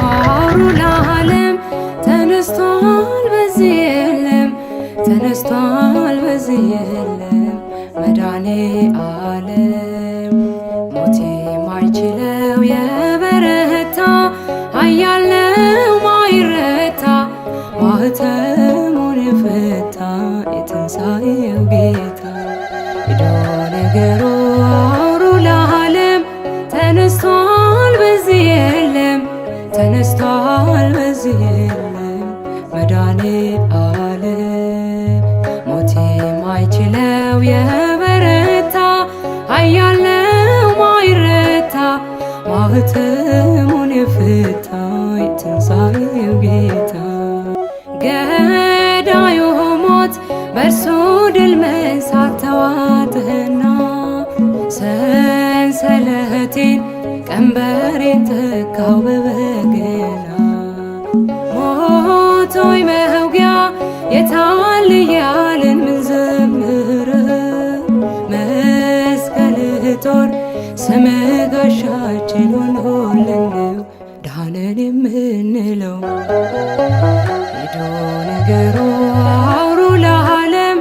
አውሩ ለዓለም ተነስቷል በዚህ የለም ተነስቷል በዚህ የለም መድኃኔዓለም ሞት የማይችለው የበረታ ኃያል ነው ማይረታ ማኅተሙን የፈታ የትንሣኤው ጌታ ሄዶ ነገሩ አውሩ ለዓለም ተነስቷል በዚህ የለም ተነስቷል በዚህ የለም መድኃኔዓለም ሞት የማይችለው የበረታ ኃያል ነው ማይረታ ማኅተሙን የፈታ የትንሣኤው ጌታ ገዳዩ ሞት በእርሱ ድል መንሳት ተዋጠና ሰንሰለቴን ቀንበሬን ተካው በበገና ሞት ሆይ መውጊያ የታል እያልን ምንዘምር መስቀልህ ጦር ስምህ ጋሻችን ሆኖልን ነው ዳነን የምንለው ሄዶ ነገሩ አውሩ ለዓለም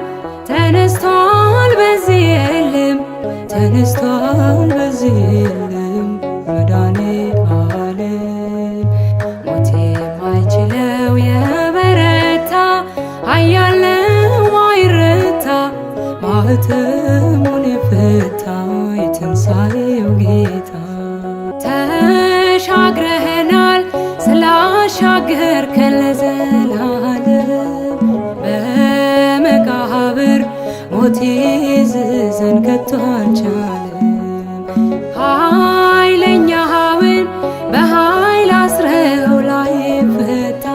ተነስቷል በዚህ የለም ተነስቷል በዚህ የለም መድኃኔዓለም ሞት የማይችለው የበረታ ኃያል ነው ማይረታ ማኅተሙን የፈታ የትንሣኤው ጌታ ተሻግረኸናል ስላሻገርከን ለዘላለም በመቃብር ሞት ይዝዘን ከቶ አልቻለም ኃይለኛውን በኃይል አስረው ላይፈታ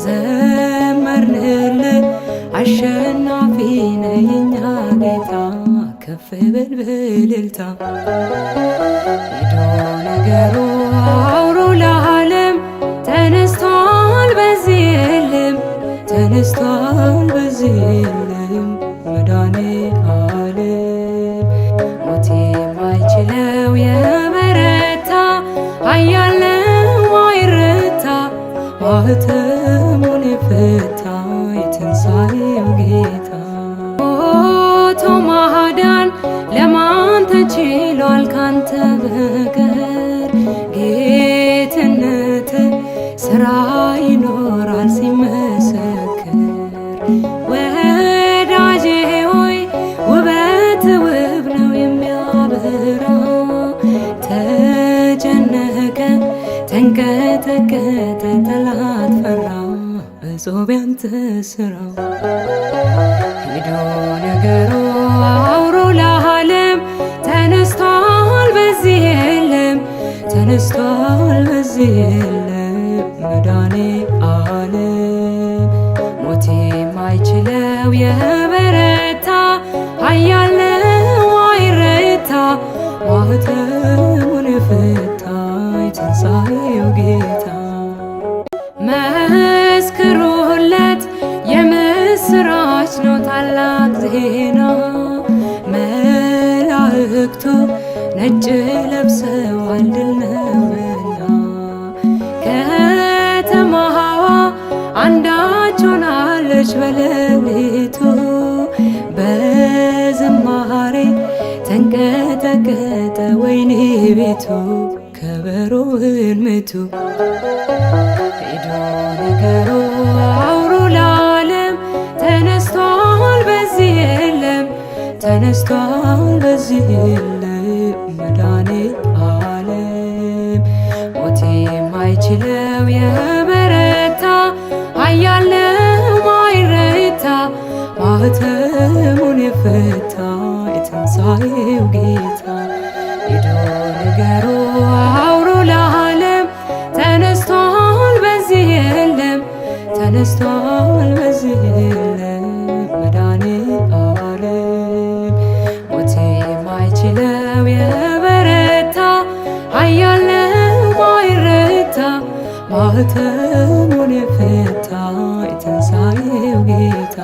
ዘመርንልህ አሸናፊ ነህ የኛ ጌታ ከፍ በል በእልልታ ሄዶ ነገሩ አውሩ ለዓለም ተነስቷል በዚህ የለም ተነስቷል በዚህ የለም መድኃኔዓለም ሞት የማይችለው የበረታ ኃያል ነው ማይረታ ማኅተሙን የፈታ የትንሣኤው ጌታ ሞቶ ማዳን ለማን ተችሏል ካንተ በቀር ጌትነት ሥራ ይኖራል ሲመሰክር ወዳጄ ሆይ ውበት ውብ ነው የሚያበራ ተጨነቀ ተንቀጠቀጠ ጠላት ፈራ እጾም ያንተ ሥራው ሄዶ ነገሩ አውሩ ለዓለም ተነስቷል በዚህ የለም ተነስቷል በዚህ የለም መድኃኔዓለም ሞት የማይችለው የበረታ ኃያል ነው ማይረታ ማኅተሙን የፈታ የትንሣኤው ጌታ መስክሩለት የምስራች ነው ታላቅ ዜና መላእክቱ ነጭ ለብሰዋል ድል ነውና ከተማዋ አንዳች ሆናለች በሌሊቱ በዝማሬ ተንቀጠቀጠ ወይኔ ቤቱ ከበሮውን ምቱ ሄዶ ነገሩ አውሩ ለዓለም ተነስቷል በዚህ የለም ተነስቷል በዚህ የለም መድኃኔዓለም ሞት የማይችለው የበረታ ኃያል ነው ማይረታ ማኅተሙን የፈታ የትንሣኤው ጌታ ሄዶ ነገሩ አውሩ ለዓለም ተነስቷል በዚህ የለም ተነስቷል በዚህ የለም መድኃኔዓለም ሞት የማይችለው የበረታ ኃያል ነው ማይረታ ማኅተሙን የፈታ የትንሣኤው ጌታ